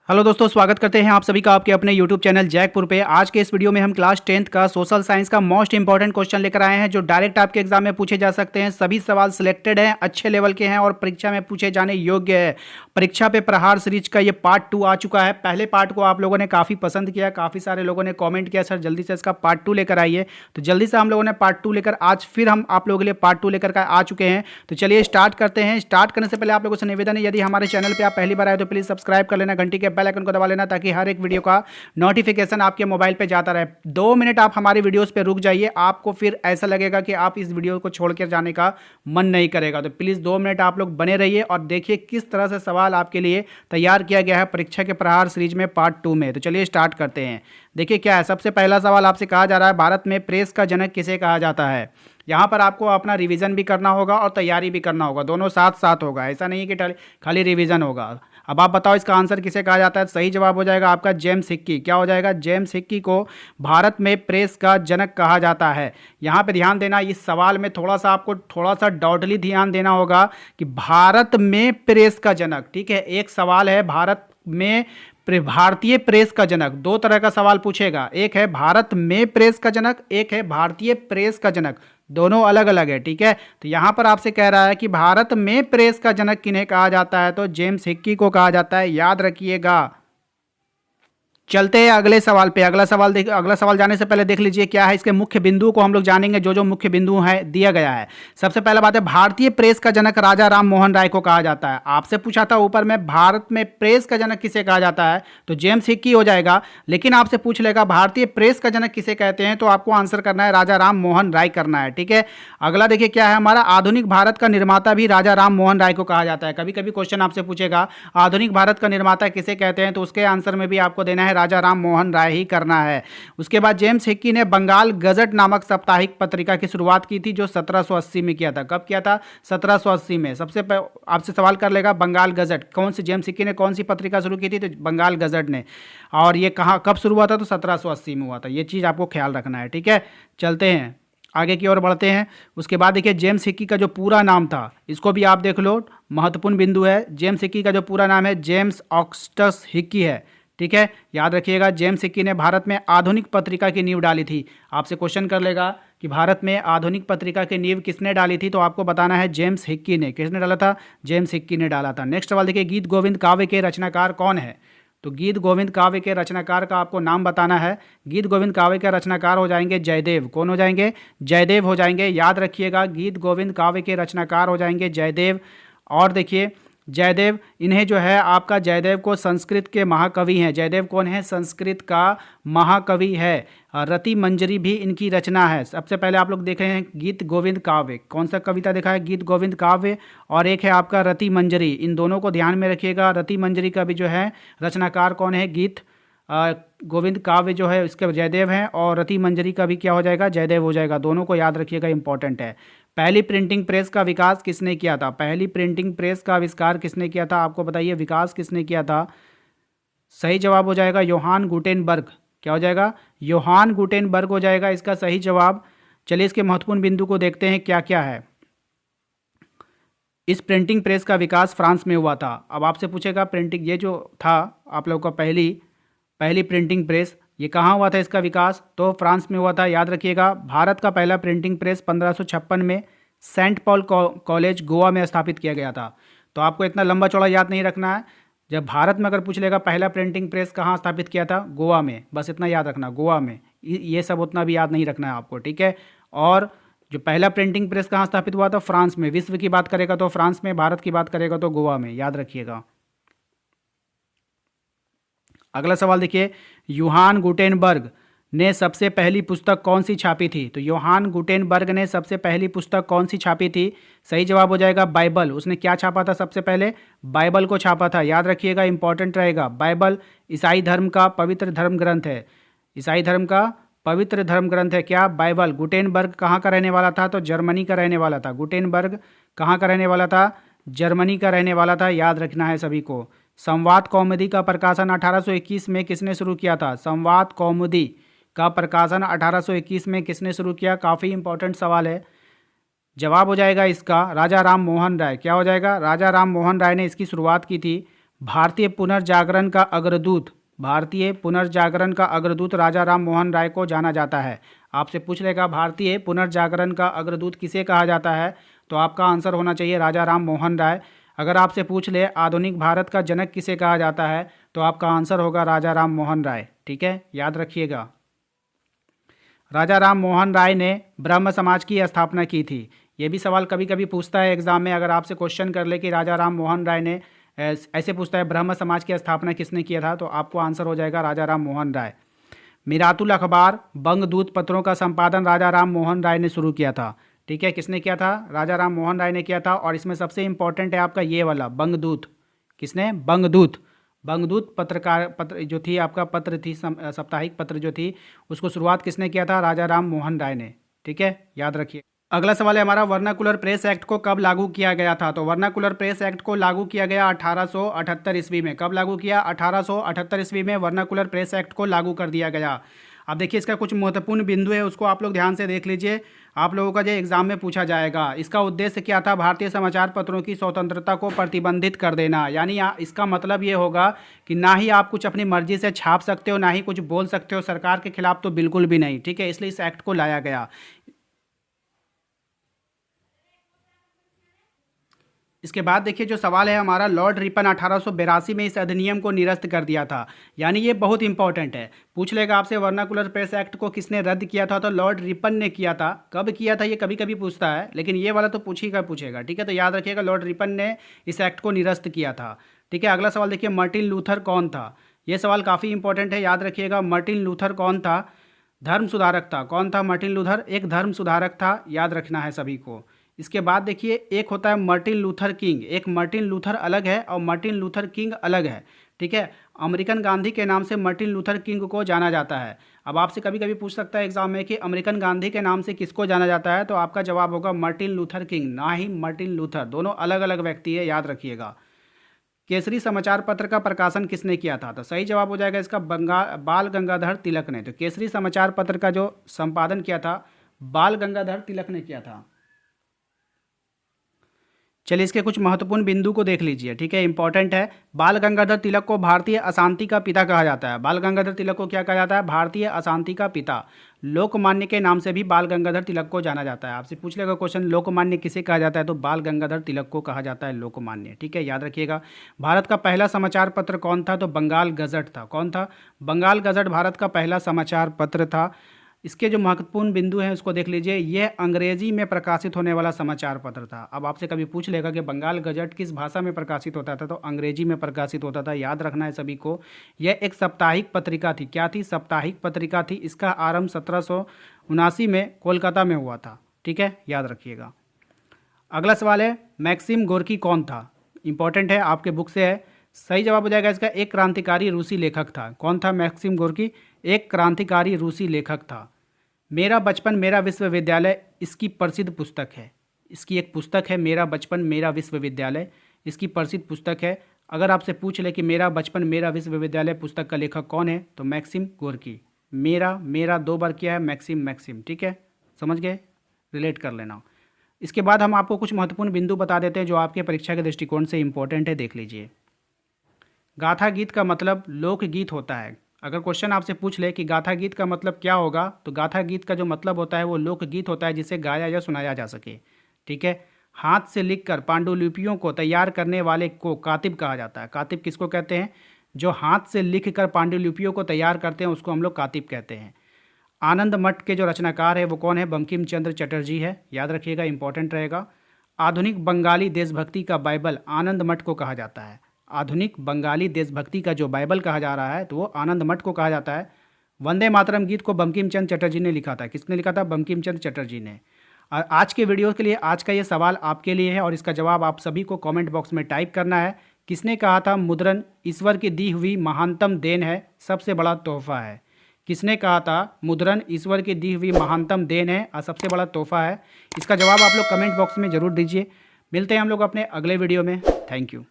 Hello दोस्तों, स्वागत करते हैं आप सभी का आपके अपने YouTube चैनल जैकपुर पे। आज के इस वीडियो में हम क्लास 10th का सोशल साइंस का मोस्ट इंपॉर्टेंट क्वेश्चन लेकर आए हैं जो डायरेक्ट आपके एग्जाम में पूछे जा सकते हैं। सभी सवाल सिलेक्टेड हैं, अच्छे लेवल के हैं और परीक्षा में पूछे जाने योग्य है। परीक्षा पे प्रहार सीरीज का ये पार्ट 2 आ चुका है। पहले पार्ट को आप लोगों ने काफ़ी पसंद किया, काफ़ी सारे लोगों ने कॉमेंट किया सर जल्दी से इसका पार्ट 2 लेकर आइए। तो जल्दी से हम लोगों ने पार्ट 2 लेकर आज फिर हम आप लोगों के लिए पार्ट 2 लेकर आ चुके हैं। तो चलिए स्टार्ट करते हैं। स्टार्ट करने से पहले आप लोगों से निवेदन है, यदि हमारे चैनल पर आप पहली बार आए तो प्लीज़ सब्सक्राइब कर लेना, घंटी के बेल आइकन को दबा लेना ताकि हर एक वीडियो का नोटिफिकेशन आपके मोबाइल पे जाता रहे। 2 मिनट आप हमारी वीडियोस पे रुक जाइए, आपको फिर ऐसा लगेगा कि आप इस वीडियो को छोड़ कर जाने का मन नहीं करेगा। तो प्लीज़ 2 मिनट आप लोग बने रहिए और देखिए किस तरह से सवाल आपके लिए तैयार किया गया है परीक्षा के प्रहार सीरीज में पार्ट 2 में। तो चलिए स्टार्ट करते हैं। देखिए क्या है, सबसे पहला सवाल आपसे कहा जा रहा है, भारत में प्रेस का जनक किसे कहा जाता है। यहाँ पर आपको अपना रिवीजन भी करना होगा और तैयारी भी करना होगा, दोनों साथ साथ होगा। ऐसा नहीं है कि खाली रिवीजन होगा। अब आप बताओ इसका आंसर किसे कहा जाता है। सही जवाब हो जाएगा आपका जेम्स हिक्की। क्या हो जाएगा? जेम्स हिक्की को भारत में प्रेस का जनक कहा जाता है। यहाँ पे ध्यान देना, इस सवाल में आपको थोड़ा सा डाउटली ध्यान देना होगा कि भारत में प्रेस का जनक, ठीक है। एक सवाल है भारत में भारतीय प्रेस का जनक, दो तरह का सवाल पूछेगा। एक है भारत में प्रेस का जनक, एक है भारतीय प्रेस का जनक, दोनों अलग अलग है, ठीक है। तो यहां पर आपसे कह रहा है कि भारत में प्रेस का जनक किन्हें कहा जाता है, तो जेम्स हिक्की को कहा जाता है, याद रखिएगा। चलते हैं अगले सवाल पे। अगला सवाल जाने से पहले देख लीजिए क्या है, इसके मुख्य बिंदुओं को हम लोग जानेंगे। जो जो मुख्य बिंदु है दिया गया है। सबसे पहला बात है, भारतीय प्रेस का जनक राजा राम मोहन राय को कहा जाता है। आपसे पूछा था ऊपर में भारत में प्रेस का जनक किसे कहा जाता है, तो जेम्स हिक्की हो जाएगा। लेकिन आपसे पूछ लेगा भारतीय प्रेस का जनक किसे कहते हैं, तो आपको आंसर करना है राजा राम मोहन राय करना है, ठीक है। अगला देखिए क्या है, हमारा आधुनिक भारत का निर्माता भी राजा राम मोहन राय को कहा जाता है। कभी कभी क्वेश्चन आपसे पूछेगा आधुनिक भारत का निर्माता किसे कहते हैं, तो उसके आंसर में भी आपको देना है राजा राम मोहन राय ही करना है। उसके बाद जेम्स हिक्की ने बंगाल गजट नामक साप्ताहिक पत्रिका की शुरुआत की थी, जो 1780 में किया था। कब किया था? 1780 में। आपसे सवाल कर लेगा बंगाल गजट कौन सी, जेम्स हिक्की ने कौन सी पत्रिका शुरू की थी, तो बंगाल गजट ने। और ये कहाँ कब शुरू हुआ था, तो 1780 में हुआ था। ये चीज़ आपको ख्याल रखना है, ठीक है। चलते हैं आगे की ओर बढ़ते हैं। उसके बाद देखिए जेम्स हिक्की का जो पूरा नाम था, इसको भी आप देख लो, महत्वपूर्ण बिंदु है। जेम्स हिक्की का जो पूरा नाम है जेम्स ऑगस्टस हिक्की है, ठीक है। याद रखिएगा, जेम्स हिक्की ने भारत में आधुनिक पत्रिका की नींव डाली थी। आपसे क्वेश्चन कर लेगा कि भारत में आधुनिक पत्रिका की नींव किसने डाली थी, तो आपको बताना है जेम्स हिक्की ने। किसने डाला था? जेम्स हिक्की ने डाला था। नेक्स्ट सवाल देखिए, गीत गोविंद काव्य के रचनाकार कौन है, तो गीत गोविंद काव्य के रचनाकार का आपको नाम बताना है। गीत गोविंद काव्य के रचनाकार हो जाएंगे जयदेव। कौन हो जाएंगे? जयदेव हो जाएंगे। याद रखिएगा, गीत गोविंद काव्य के रचनाकार हो जाएंगे जयदेव। और देखिए जयदेव, इन्हें जो है आपका जयदेव को संस्कृत के महाकवि हैं। जयदेव कौन है? संस्कृत का महाकवि है। रति मंजरी भी इनकी रचना है। सबसे पहले आप लोग देख रहे हैं गीत गोविंद काव्य, कौन सा कविता देखा है? गीत गोविंद काव्य। और एक है आपका रति मंजरी, इन दोनों को ध्यान में रखिएगा। रति मंजरी का भी जो है रचनाकार कौन है? गीत गोविंद काव्य जो है इसके जयदेव हैं, और रति मंजरी का भी क्या हो जाएगा? जयदेव हो जाएगा। दोनों को याद रखिएगा, इंपॉर्टेंट है। पहली प्रिंटिंग प्रेस का विकास किसने किया था? पहली प्रिंटिंग प्रेस का आविष्कार किसने किया था? आपको बताइए, विकास किसने किया था? सही जवाब हो जाएगा योहान गुटेनबर्ग। क्या हो जाएगा? योहान गुटेनबर्ग हो जाएगा इसका सही जवाब। चलिए इसके महत्वपूर्ण बिंदु को देखते हैं क्या क्या है। इस प्रिंटिंग प्रेस का विकास फ्रांस में हुआ था। अब आपसे पूछेगा प्रिंटिंग, ये जो था आप लोगों का पहली प्रिंटिंग प्रेस, ये कहाँ हुआ था इसका विकास, तो फ्रांस में हुआ था। याद रखिएगा, भारत का पहला प्रिंटिंग प्रेस 1556 में सेंट पॉल कॉलेज गोवा में स्थापित किया गया था। तो आपको इतना लंबा चौड़ा याद नहीं रखना है। जब भारत में अगर पूछ लेगा पहला प्रिंटिंग प्रेस कहाँ स्थापित किया था, गोवा में, बस इतना याद रखना, गोवा में। ये सब उतना भी याद नहीं रखना है आपको, ठीक है। और जो पहला प्रिंटिंग प्रेस कहाँ स्थापित हुआ था, फ्रांस में। विश्व की बात करेगा तो फ्रांस में, भारत की बात करेगा तो गोवा में, याद रखिएगा। अगला सवाल देखिए, योहान गुटेनबर्ग ने सबसे पहली पुस्तक कौन सी छापी थी, तो योहान गुटेनबर्ग ने सबसे पहली पुस्तक कौन सी छापी थी? सही जवाब हो जाएगा बाइबल। उसने क्या छापा था सबसे पहले? बाइबल को छापा था। याद रखिएगा, इंपॉर्टेंट रहेगा। बाइबल ईसाई धर्म का पवित्र धर्म ग्रंथ है। ईसाई धर्म का पवित्र धर्म ग्रंथ है क्या? बाइबल। गुटेनबर्ग कहाँ का रहने वाला था, तो जर्मनी का रहने वाला था। गुटेनबर्ग कहाँ का रहने वाला था? जर्मनी का रहने वाला था। याद रखना है सभी को। संवाद कौमुदी का प्रकाशन 1821 में किसने शुरू किया था? संवाद कौमुदी का प्रकाशन 1821 में किसने शुरू किया? काफ़ी इंपॉर्टेंट सवाल है। जवाब हो जाएगा इसका राजा राम मोहन राय। क्या हो जाएगा? राजा राम मोहन राय ने इसकी शुरुआत की थी। भारतीय पुनर्जागरण का अग्रदूत, भारतीय पुनर्जागरण का अग्रदूत राजा राम मोहन राय को जाना जाता है। आपसे पूछ लेगा भारतीय पुनर्जागरण का अग्रदूत किसे कहा जाता है, तो आपका आंसर होना चाहिए राजा राम मोहन राय। अगर आपसे पूछ ले आधुनिक भारत का जनक किसे कहा जाता है, तो आपका आंसर होगा राजा राम मोहन राय। ठीक है, याद रखिएगा। राजा राम मोहन राय ने ब्रह्म समाज की स्थापना की थी। ये भी सवाल कभी कभी पूछता है एग्जाम में, अगर आपसे क्वेश्चन कर ले कि राजा राम मोहन राय ने ऐसे पूछता है ब्रह्म समाज की स्थापना किसने किया था, तो आपको आंसर हो जाएगा राजा राम मोहन राय। मिरातुल अखबार बंगदूत पत्रों का संपादन राजा राम मोहन राय ने शुरू किया था। ठीक है, किसने किया था? राजा राम मोहन राय ने किया था। और इसमें सबसे इंपॉर्टेंट है आपका ये वाला बंगदूत। किसने? बंगदूत। बंगदूत पत्र जो थी आपका पत्र थी, साप्ताहिक पत्र जो थी, उसको शुरुआत किसने किया था? राजा राम मोहन राय ने। ठीक है, याद रखिए। अगला सवाल है हमारा, वर्नाकुलर प्रेस एक्ट को कब लागू किया गया था? तो वर्नाकुलर प्रेस एक्ट को लागू किया गया 1878 ईस्वी में। कब लागू किया? 1878 ईस्वी में वर्नाकुलर प्रेस एक्ट को लागू कर दिया गया। अब देखिए इसका कुछ महत्वपूर्ण बिंदु है, उसको आप लोग ध्यान से देख लीजिए। आप लोगों का जो एग्जाम में पूछा जाएगा, इसका उद्देश्य क्या था? भारतीय समाचार पत्रों की स्वतंत्रता को प्रतिबंधित कर देना। यानी इसका मतलब ये होगा कि ना ही आप कुछ अपनी मर्जी से छाप सकते हो, ना ही कुछ बोल सकते हो सरकार के खिलाफ, तो बिल्कुल भी नहीं। ठीक है, इसलिए इस एक्ट को लाया गया। इसके बाद देखिए जो सवाल है हमारा, लॉर्ड रिपन 1882 में इस अधिनियम को निरस्त कर दिया था। यानी ये बहुत इंपॉर्टेंट है, पूछ लेगा आपसे वर्नाकुलर प्रेस एक्ट को किसने रद्द किया था, तो लॉर्ड रिपन ने किया था। कब किया था ये कभी कभी पूछता है, लेकिन ये वाला तो पूछेगा। ठीक है, तो याद रखिएगा लॉर्ड रिपन ने इस एक्ट को निरस्त किया था। ठीक है, अगला सवाल देखिए, मार्टिन लूथर कौन था? ये सवाल काफ़ी इंपॉर्टेंट है, याद रखिएगा। मार्टिन लूथर कौन था? धर्म सुधारक था। कौन था मार्टिन लूथर? एक धर्म सुधारक था, याद रखना है सभी को। इसके बाद देखिए एक होता है मार्टिन लूथर किंग। एक मार्टिन लूथर अलग है और मार्टिन लूथर किंग अलग है। ठीक है, अमेरिकन गांधी के नाम से मार्टिन लूथर किंग को जाना जाता है। अब आपसे कभी कभी पूछ सकता है एग्जाम में कि अमेरिकन गांधी के नाम से किसको जाना जाता है, तो आपका जवाब होगा मार्टिन लूथर किंग, ना ही मार्टिन लूथर। दोनों अलग अलग व्यक्ति है, याद रखिएगा। केसरी समाचार पत्र का प्रकाशन किसने किया था? तो सही जवाब हो जाएगा इसका बाल गंगाधर तिलक ने। तो केसरी समाचार पत्र का जो संपादन किया था बाल गंगाधर तिलक ने किया था। चलिए इसके कुछ महत्वपूर्ण बिंदु को देख लीजिए। ठीक है, इंपॉर्टेंट है। बाल गंगाधर तिलक को भारतीय अशांति का पिता कहा जाता है। बाल गंगाधर तिलक को क्या कहा जाता है? भारतीय अशांति का पिता। लोकमान्य के नाम से भी बाल गंगाधर तिलक को जाना जाता है। आपसे पूछ लेगा क्वेश्चन, लोकमान्य किसे कहा जाता है, तो बाल गंगाधर तिलक को कहा जाता है लोकमान्य। ठीक है, याद रखिएगा। भारत का पहला समाचार पत्र कौन था? तो बंगाल गजट था। कौन था? बंगाल गजट भारत का पहला समाचार पत्र था। इसके जो महत्वपूर्ण बिंदु हैं उसको देख लीजिए। यह अंग्रेजी में प्रकाशित होने वाला समाचार पत्र था। अब आपसे कभी पूछ लेगा कि बंगाल गजट किस भाषा में प्रकाशित होता था, तो अंग्रेजी में प्रकाशित होता था, याद रखना है सभी को। यह एक साप्ताहिक पत्रिका थी। क्या थी? साप्ताहिक पत्रिका थी। इसका आरंभ 1779 में कोलकाता में हुआ था। ठीक है, याद रखिएगा। अगला सवाल है, मैक्सिम गोर्की कौन था? इंपॉर्टेंट है, आपके बुक से है। सही जवाब हो जाएगा इसका, एक क्रांतिकारी रूसी लेखक था। कौन था मैक्सिम गोर्की? एक क्रांतिकारी रूसी लेखक था। मेरा बचपन मेरा विश्वविद्यालय इसकी प्रसिद्ध पुस्तक है। इसकी एक पुस्तक है मेरा बचपन मेरा विश्वविद्यालय, इसकी प्रसिद्ध पुस्तक है। अगर आपसे पूछ ले कि मेरा बचपन मेरा विश्वविद्यालय पुस्तक का लेखक कौन है, तो मैक्सिम गोर्की। मेरा 2 बार किया है, मैक्सिम। ठीक है, समझ गए, रिलेट कर लेना। इसके बाद हम आपको कुछ महत्वपूर्ण बिंदु बता देते हैं जो आपके परीक्षा के दृष्टिकोण से इंपॉर्टेंट है, देख लीजिए। गाथा गीत का मतलब लोकगीत होता है। अगर क्वेश्चन आपसे पूछ ले कि गाथा गीत का मतलब क्या होगा, तो गाथा गीत का जो मतलब होता है वो लोकगीत होता है जिसे गाया या सुनाया जा सके। ठीक है, हाथ से लिखकर पांडुलिपियों को तैयार करने वाले को कातिब कहा जाता है। कातिब किसको कहते हैं? जो हाथ से लिखकर पांडुलिपियों को तैयार करते हैं उसको हम लोग कातिब कहते हैं। आनंद मठ के जो रचनाकार है वो कौन है? बंकिम चंद्र चटर्जी है, याद रखिएगा, इंपॉर्टेंट रहेगा। आधुनिक बंगाली देशभक्ति का बाइबल आनंद मठ को कहा जाता है। आधुनिक बंगाली देशभक्ति का जो बाइबल कहा जा रहा है तो वो आनंद मठ को कहा जाता है। वंदे मातरम गीत को बंकिम चंद्र चटर्जी ने लिखा था। किसने लिखा था? बंकिम चंद्र चटर्जी ने। और आज के वीडियो के लिए आज का ये सवाल आपके लिए है और इसका जवाब आप सभी को कमेंट बॉक्स में टाइप करना है। किसने कहा था मुद्रण ईश्वर की दी हुई महानतम देन है, सबसे बड़ा तोहफा है? किसने कहा था मुद्रण ईश्वर की दी हुई महानतम देन है और सबसे बड़ा तोहफा है? इसका जवाब आप लोग कमेंट बॉक्स में ज़रूर दीजिए। मिलते हैं हम लोग अपने अगले वीडियो में। Thank you.